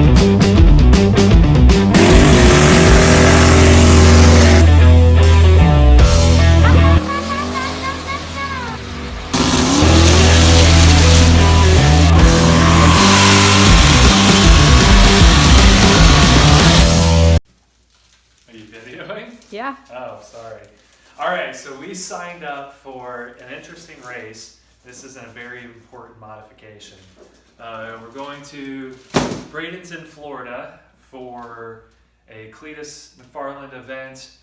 Are you videoing? Yeah. Oh, sorry. All right, so we signed up for an interesting race. This is a very important modification. We're going to Bradenton, Florida for a Cleetus McFarland event.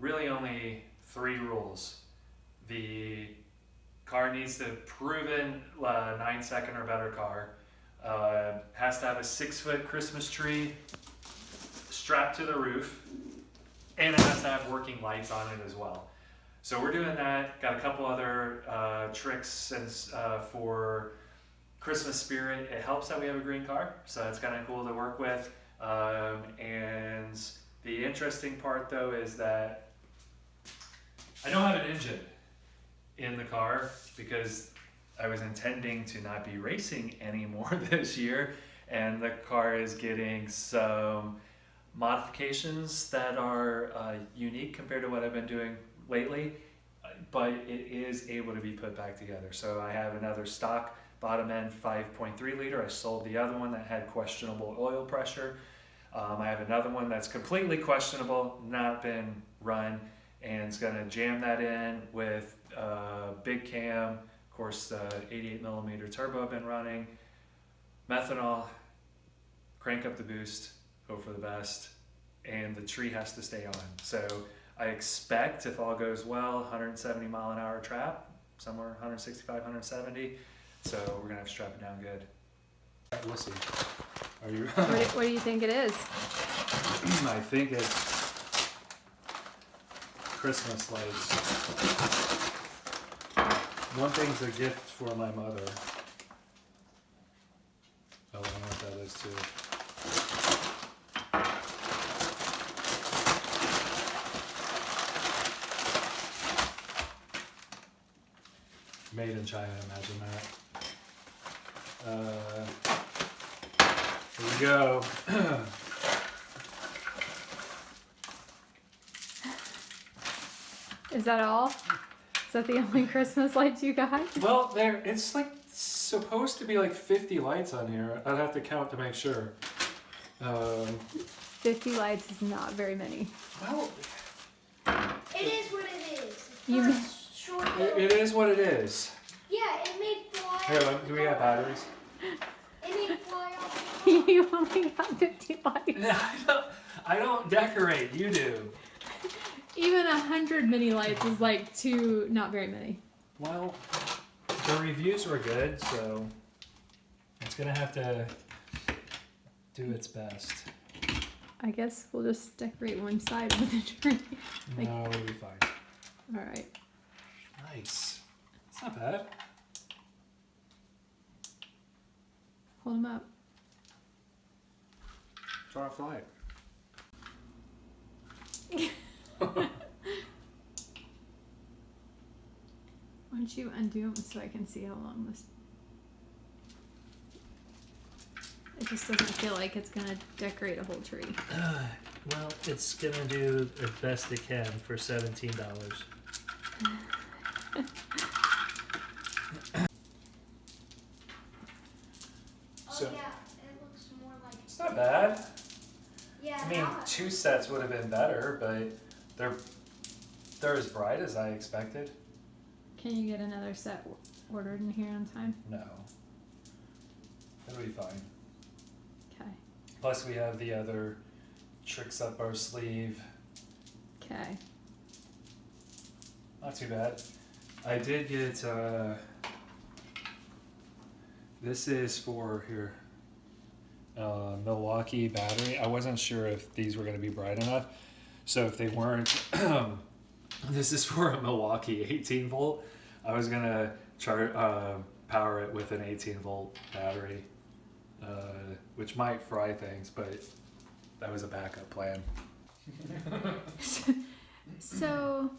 Really only 3 rules. The car needs the proven 9-second or better car. Has to have a 6-foot Christmas tree strapped to the roof, and it has to have working lights on it as well. So we're doing that. Got a couple other tricks and for Christmas spirit. It helps that we have a green car, so it's kind of cool to work with. And the interesting part though is that I don't have an engine in the car because I was intending to not be racing anymore this year, and the car is getting some modifications that are unique compared to what I've been doing lately, but it is able to be put back together. So I have another stock bottom end 5.3 liter. I sold the other one that had questionable oil pressure. I have another one that's completely questionable, not been run, and it's going to jam that in with big cam, of course the 88 millimeter turbo I've been running, methanol, crank up the boost, hope for the best, and the tree has to stay on. So I expect, if all goes well, 170 mile an hour trap, somewhere 165, 170. So we're gonna have to strap it down good. We'll see. Are you? What do you think it is? I think it's Christmas lights. One thing's a gift for my mother. Oh, I know what that is too. Made in China, imagine that. Here we go. Is that all? Is that the only Christmas lights you got? Well, it's like supposed to be like 50 lights on here. I'd have to count to make sure. 50 lights is not very many. Well, it is what it is. You- it is what it is. Yeah, it made fly. Here, do we have batteries? It made fly off. You only got 50 lights. I don't decorate. You do. Even 100 mini lights is like not very many. Well, the reviews were good, so it's gonna have to do its best. I guess we'll just decorate one side of the tree. No, it'll be fine. All right. Nice. It's not bad. Hold them up. Turn off the light. Why don't you undo them so I can see how long this... It just doesn't feel like it's going to decorate a whole tree. Well, it's gonna do the best it can for $17. So- Oh yeah, it looks more like. It's not bad. Yeah. I mean, now 2 sets would have been better, but they're as bright as I expected. Can you get another set ordered in here on time? No. It'll be fine. Okay. Plus we have the other tricks up our sleeve. Okay. Not too bad. I did get, this is for here, Milwaukee battery. I wasn't sure if these were going to be bright enough. So if they weren't, this is for a Milwaukee 18 volt. I was going to power it with an 18 volt battery, which might fry things, but that was a backup plan. So,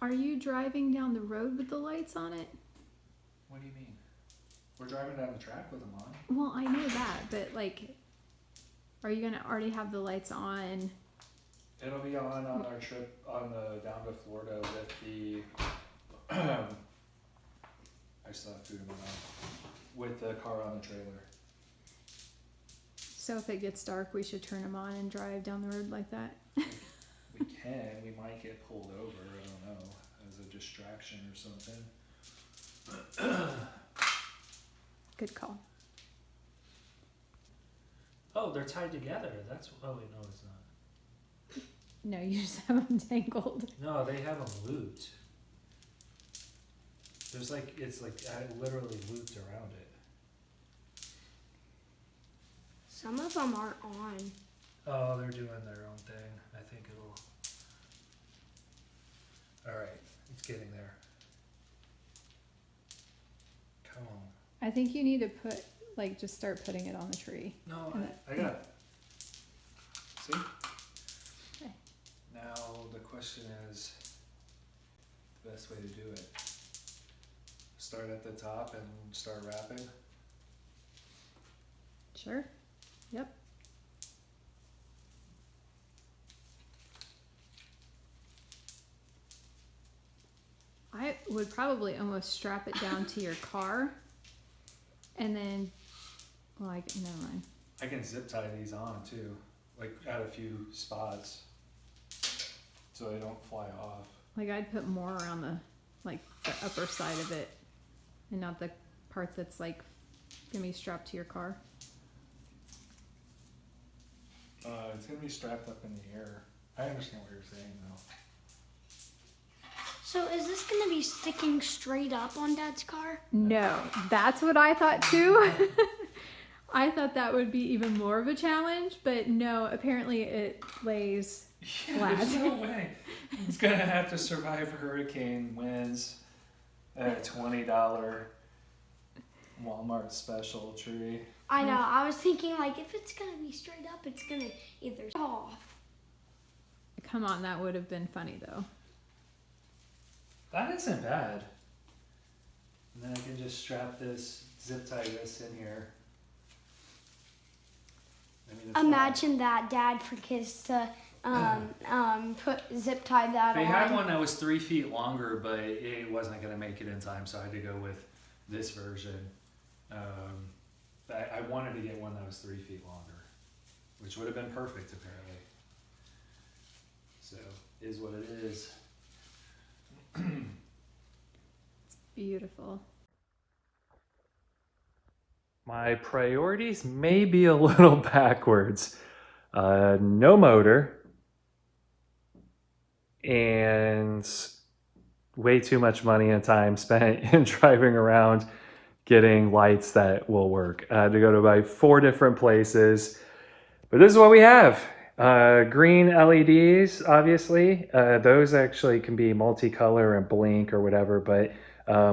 are you driving down the road with the lights on it? What do you mean? We're driving down the track with them on. Well, I know that, but like, are you gonna already have the lights on? It'll be on our trip on the down to Florida with the. I still have food in my mouth. With the car on the trailer. So if it gets dark, we should turn them on and drive down the road like that. We can. We might get pulled over. I don't know, as a distraction or something. Good call. Oh, they're tied together. That's. Oh wait, no, it's not. No, you just have them tangled. No, they have them looped. There's like it's like literally looped around it. Some of them aren't on. Oh, they're doing their own thing. I think it'll. All right, it's getting there. Come on. I think you need to put, like, just start putting it on the tree. No, And I got it. See? Okay. Now the question is, the best way to do it. Start at the top and start wrapping. Sure. Yep. I would probably almost strap it down to your car and then, like, never mind. I can zip tie these on too, like at a few spots, so they don't fly off. Like, I'd put more around the, like, the upper side of it and not the part that's, like, gonna be strapped to your car. It's gonna be strapped up in the air. I understand what you're saying though. So is this gonna be sticking straight up on Dad's car? No, that's what I thought too. I thought that would be even more of a challenge, but no, apparently it lays Yeah, there's flat. no way. It's gonna have to survive hurricane winds at a $20 Walmart special tree. I know. I was thinking like if it's gonna be straight up, it's gonna either off. Come on, that would have been funny though. That isn't bad. And then I can just strap this, zip tie this in here. I mean, it's Imagine that Dad forgets to put zip tie that They on. had one that was 3 feet longer, but it wasn't going to make it in time, so I had to go with this version. I wanted to get one that was 3 feet longer, which would have been perfect apparently. So, is what it is. It's beautiful. My priorities may be a little backwards. No motor and way too much money and time spent in driving around getting lights that will work. I had to go to about 4 different places, but this is what we have. Green LEDs, obviously. Those actually can be multicolor and blink or whatever, but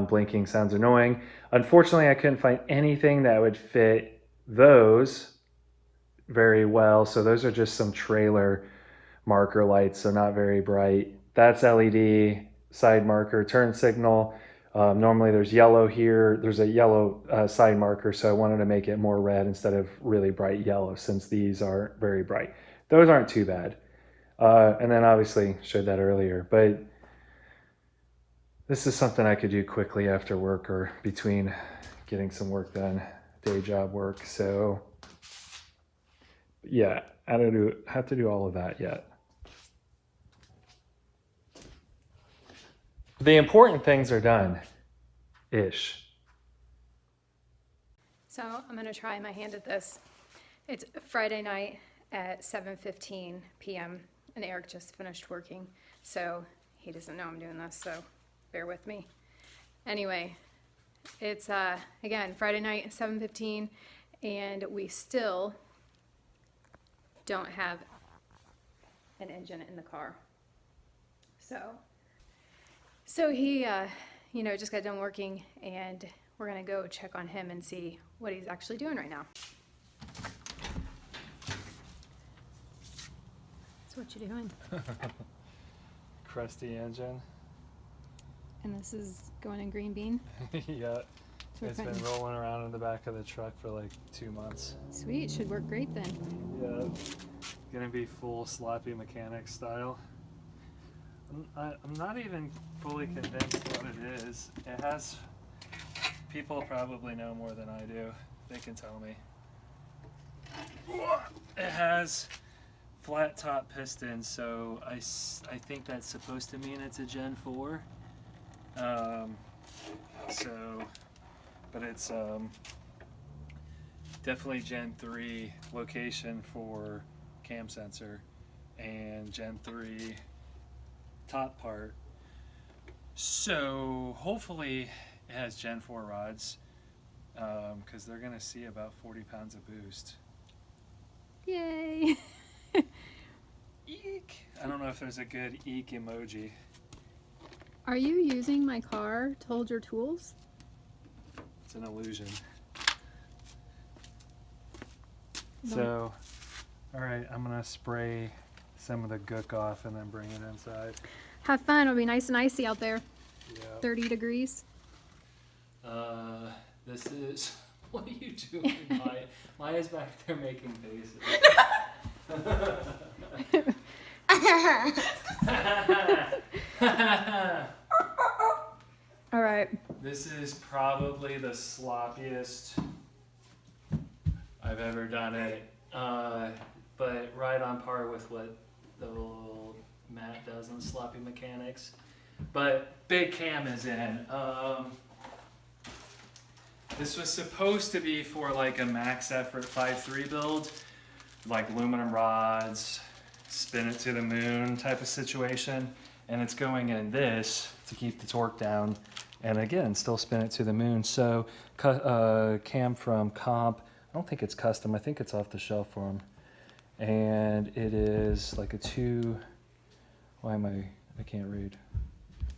blinking sounds annoying. Unfortunately, I couldn't find anything that would fit those very well. So those are just some trailer marker lights, so not very bright. That's LED, side marker, turn signal. Normally there's yellow here. There's a yellow side marker, so I wanted to make it more red instead of really bright yellow since these aren't very bright. Those aren't too bad. And then obviously showed that earlier, but this is something I could do quickly after work or between getting some work done, day job work. So yeah, I don't have to do all of that yet. The important things are done-ish. So I'm gonna try my hand at this. It's Friday night at 7:15 p.m. and Eric just finished working, so he doesn't know I'm doing this, so bear with me. Anyway, it's again Friday night 7:15 and we still don't have an engine in the car. So he just got done working and we're gonna go check on him and see what he's actually doing right now. So what you doing? Crusty engine. And this is going in green bean. Yeah, we're It's been putting- rolling around in the back of the truck for like 2 months. Sweet, should work great then. Yeah, gonna be full sloppy mechanic style. I'm not even fully convinced what it is. It has, people probably know more than I do. They can tell me. It has flat top pistons, so I think that's supposed to mean it's a Gen 4. But it's definitely Gen 3 location for cam sensor and Gen 3 top part. So hopefully it has Gen 4 rods, because they're gonna see about 40 pounds of boost. Yay! Eek! I don't know if there's a good eek emoji. Are you using my car to hold your tools? It's an illusion. No. So, alright, I'm gonna spray some of the gook off and then bring it inside. Have fun, it'll be nice and icy out there. Yeah. 30 degrees. This is. What are you doing, Maya? Maya's back there making faces. All right. This is probably the sloppiest I've ever done it, but right on par with what the old Matt does on Sloppy Mechanics. But big cam is in. This was supposed to be for like a max effort 5.3 build, like aluminum rods, spin it to the moon type of situation. And it's going in this to keep the torque down. And again, still spin it to the moon. So cam from Comp, I don't think it's custom, I think it's off the shelf for them. And it is like a I can't read.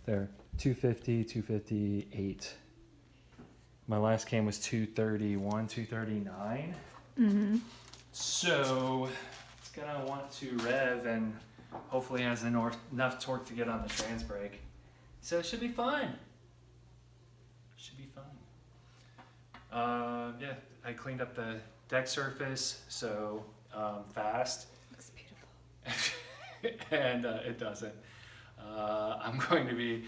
There, 250, 258. My last cam was 231, 239. Mm-hmm. So it's gonna want to rev and hopefully has enough torque to get on the trans brake. So it should be fun. Should be fun. Yeah, I cleaned up the deck surface, so fast. Looks beautiful. And it doesn't. I'm going to be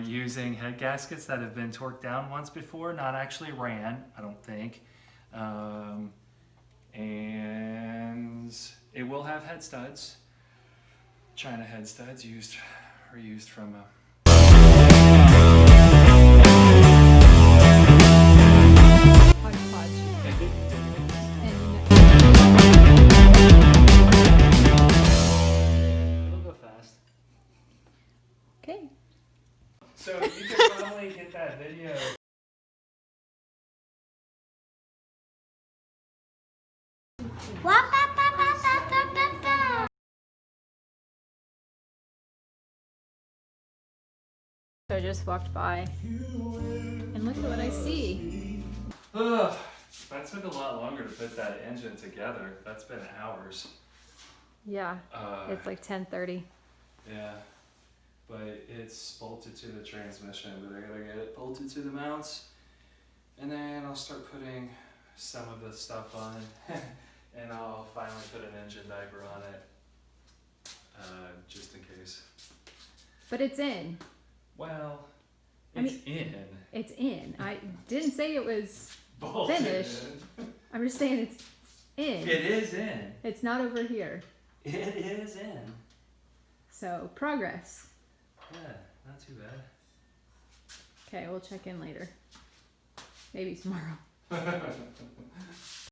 using head gaskets that have been torqued down once before, not actually ran, I don't think. And it will have head studs, China head studs reused from a Hodgepodge. It'll go fast. Okay. So you could probably get that video. So I just walked by and look at what I see. Ugh, that took a lot longer to put that engine together. That's been hours. Yeah, it's like 10:30. Yeah, but it's bolted to the transmission, but I gotta get it bolted to the mounts. And then I'll start putting some of the stuff on and I'll finally put an engine diaper on it, just in case. But it's in. Well, I it's mean- in. It's in. I didn't say it was. Bolted Finished. in. I'm just saying it's in. It is in. It's not over here. It is in. So progress. Yeah, not too bad. Okay, we'll check in later. Maybe tomorrow.